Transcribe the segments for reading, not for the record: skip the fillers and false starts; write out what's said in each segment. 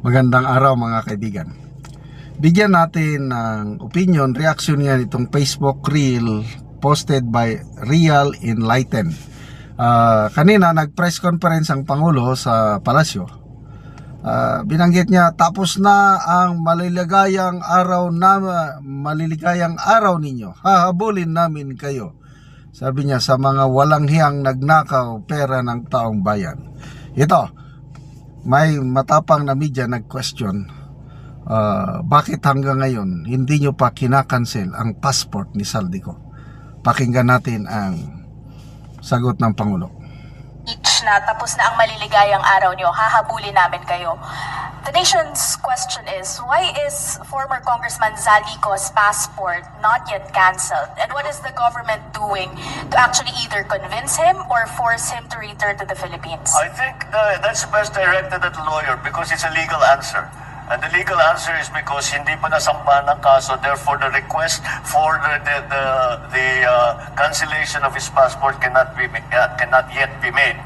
Magandang araw mga kaibigan. Bigyan natin ng opinion, reaction niya itong Facebook reel posted by Real Enlighten. Kanina nag-press conference ang Pangulo sa Palasyo. Binanggit niya, tapos na ang maliligayang araw ninyo. Hahabulin namin kayo. Sabi niya sa mga walang hiyang nagnakaw pera ng taong bayan. Ito, may matapang na media nag-question, bakit hanggang ngayon hindi nyo pa kinakancel ang passport ni Saldico? Pakinggan natin ang sagot ng Pangulo. Na tapos na ang maliligayang araw nyo, hahabulin namin kayo. The nation's question is, why is former Congressman Zaldico's passport not yet cancelled? And what is the government doing to actually either convince him or force him to return to the Philippines? I think that's best directed at the lawyer because it's a legal answer. And the legal answer is because hindi pa nasampahan ng kaso, therefore the request for the cancellation of his passport cannot yet be made.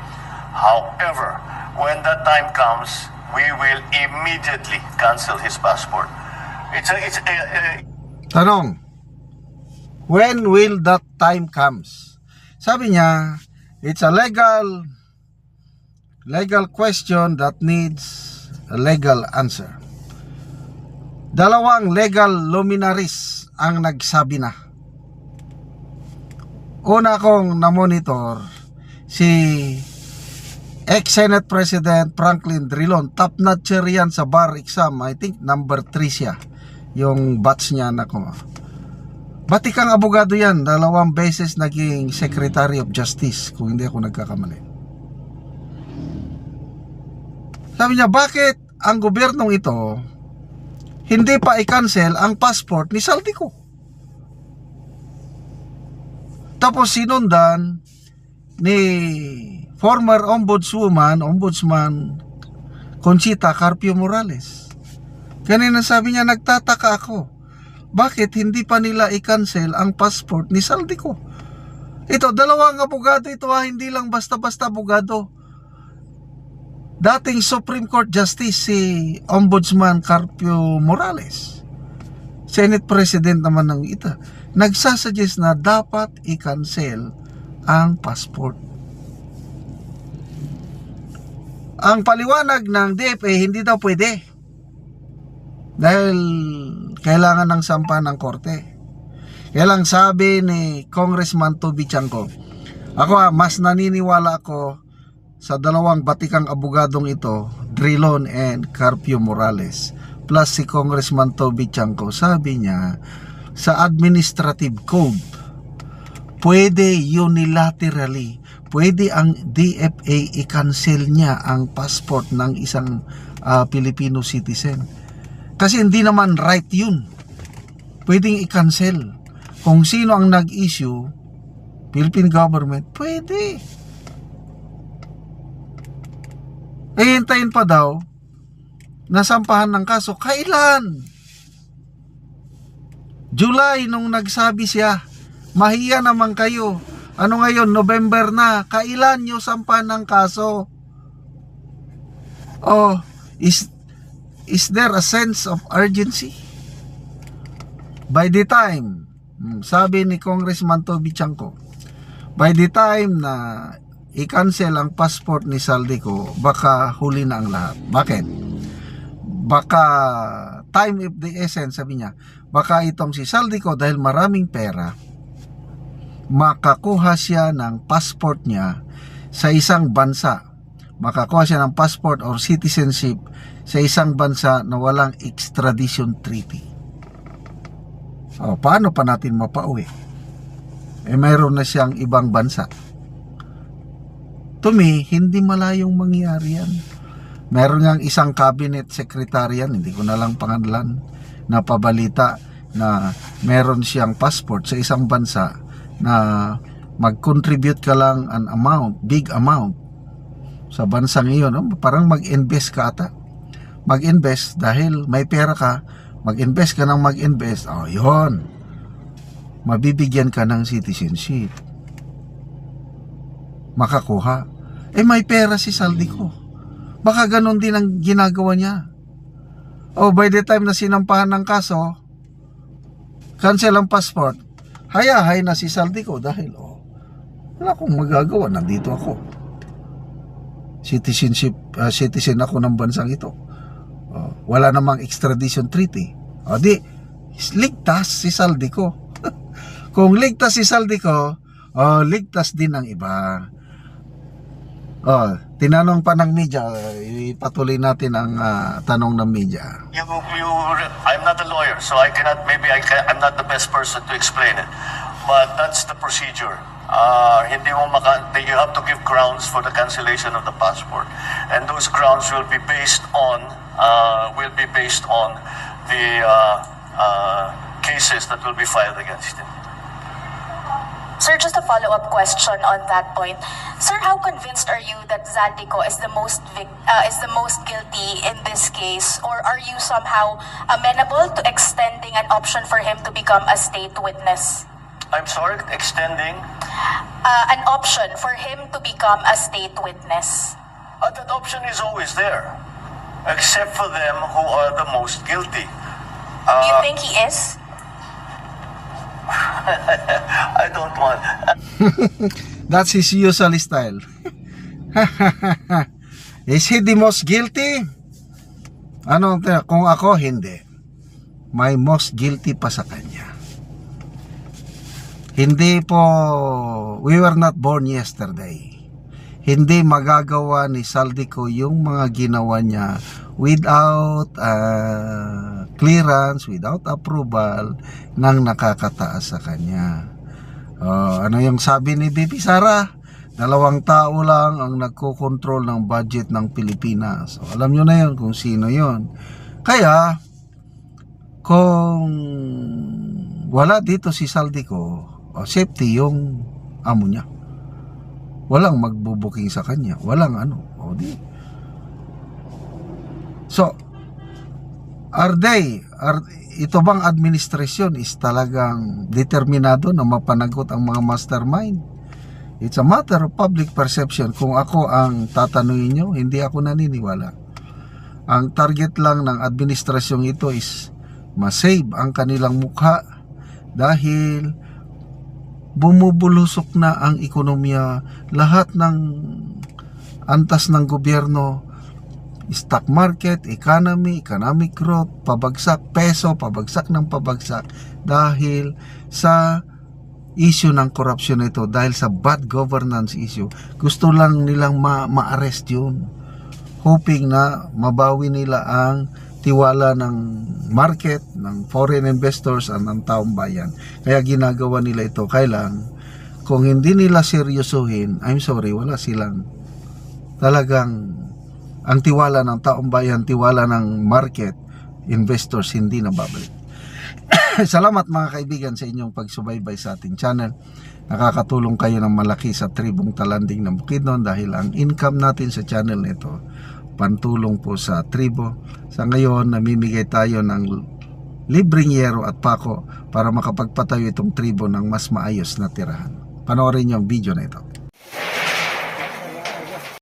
However, when that time comes, we will immediately cancel his passport. Tanong, when will that time comes? Sabi niya, it's a legal question that needs a legal answer. Dalawang legal luminaries ang nagsabi na. Una kong na-monitor si ex-Senate President Franklin Drilon, top notcher yan sa bar exam. I think number 3 siya, yung batch niya na ko. Batikang abogado yan, 2 beses naging Secretary of Justice, kung hindi ako nagkakamali. Sabi niya, bakit ang gobyernong ito hindi pa i-cancel ang passport ni Saldico? Tapos sinundan ni former ombudsman Conchita Carpio Morales. Kanina sabi niya, nagtataka ako, bakit hindi pa nila i-cancel ang passport ni Saldico? Ito, 2 abogado ito, hindi lang basta-basta abogado. Dating Supreme Court Justice si Ombudsman Carpio Morales, Senate President naman ng ito, nagsasuggest na dapat i-cancel ang passport. Ang paliwanag ng DFA, hindi daw pwede dahil kailangan ng sampa ng korte. Kaya lang sabi ni Congressman Toby Chanco, ako mas naniniwala ako sa 2 batikang abogadong ito, Drilon and Carpio Morales, plus si Congressman Toby Chanco. Sabi niya, sa administrative code, pwede unilaterally, pwede ang DFA i-cancel niya ang passport ng isang Filipino citizen. Kasi hindi naman right yun. Pwedeng i-cancel. Kung sino ang nag-issue, Philippine government, pwede. Hintayin pa daw nasampahan ng kaso. Kailan? July nung nagsabi siya, mahiya naman kayo. Ano ngayon, November na. Kailan nyo sampahan ng kaso? Oh, is there a sense of urgency? By the time, sabi ni Congressman Toby Chanco, by the time na i-cancel ang passport ni Saldico, baka huli na ang lahat. Bakit? Baka time of the essence, sabi niya, baka itong si Saldico dahil maraming pera, makakuha siya ng passport niya sa isang bansa, makakuha siya ng passport or citizenship sa isang bansa na walang extradition treaty. Paano pa natin mapauwi? Mayroon na siyang ibang bansa. To me, hindi malayong mangyari yan. Meron ngang isang cabinet secretary yan, hindi ko na lang pangalan, na pabalita na meron siyang passport sa isang bansa na mag-contribute ka lang an amount, big amount sa bansang iyon, parang mag-invest ka ata. Mag-invest dahil may pera ka, mag-invest ka ng mag-invest, yun, mabibigyan ka ng citizenship, makakuha. May pera si Saldico, baka ganon din ang ginagawa niya. by the time na sinampahan ng kaso, cancel ang passport, hayahay na si Saldico dahil wala akong magagawa, nandito ako. Citizen ako ng bansang ito. Wala namang extradition treaty. Di, ligtas si Saldico. Kung ligtas si Saldico, ligtas din ang iba. Tinanong pa ng media, ipatuloy natin ang tanong ng media. I'm not a lawyer, so I'm not the best person to explain it. But that's the procedure. You have to give grounds for the cancellation of the passport, and those grounds will be based on the cases that will be filed against him. Sir, just a follow-up question on that point. Sir, how convinced are you that Zaldico is the most guilty in this case, or are you somehow amenable to extending an option for him to become a state witness? I'm sorry, extending? An option for him to become a state witness. That option is always there, except for them who are the most guilty. Do you think he is? I don't want. That's his usual style. Is he the most guilty? Kung ako, hindi. May most guilty pa sa kanya. Hindi po, we were not born yesterday. Hindi magagawa ni Saldico yung mga ginawa niya without clearance, without approval ng nakakataas sa kanya. Ano yung sabi ni Bibi Sara? 2 tao lang ang nagkokontrol ng budget ng Pilipinas. Alam nyo na yun kung sino yun. Kaya, kung wala dito si Saldico, safety yung amo niya. Walang magbubuking sa kanya. Walang So, ito bang administrasyon is talagang determinado na mapanagot ang mga mastermind? It's a matter of public perception. Kung ako ang tatanungin nyo, hindi ako naniniwala. Ang target lang ng administrasyong ito is masave ang kanilang mukha dahil bumubulusok na ang ekonomiya. Lahat ng antas ng gobyerno, stock market, economic growth, pabagsak, peso, pabagsak ng pabagsak dahil sa issue ng korupsyon ito, dahil sa bad governance issue. Gusto lang nilang ma-arrest yun, hoping na mabawi nila ang tiwala ng market, ng foreign investors at ng taong bayan. Kaya ginagawa nila ito. Kailan, kung hindi nila seryosohin, I'm sorry, wala silang talagang ang tiwala ng taong bayan, tiwala ng market, investors, hindi na babalik. Salamat mga kaibigan sa inyong pagsubaybay sa ating channel. Nakakatulong kayo ng malaki sa tribong Talanding ng Bukidnon dahil ang income natin sa channel nito, pantulong po sa tribo. Sa ngayon, namimigay tayo ng libreng yero at pako para makapagpatayo itong tribo ng mas maayos na tirahan. Panoorin niyo ang video na ito.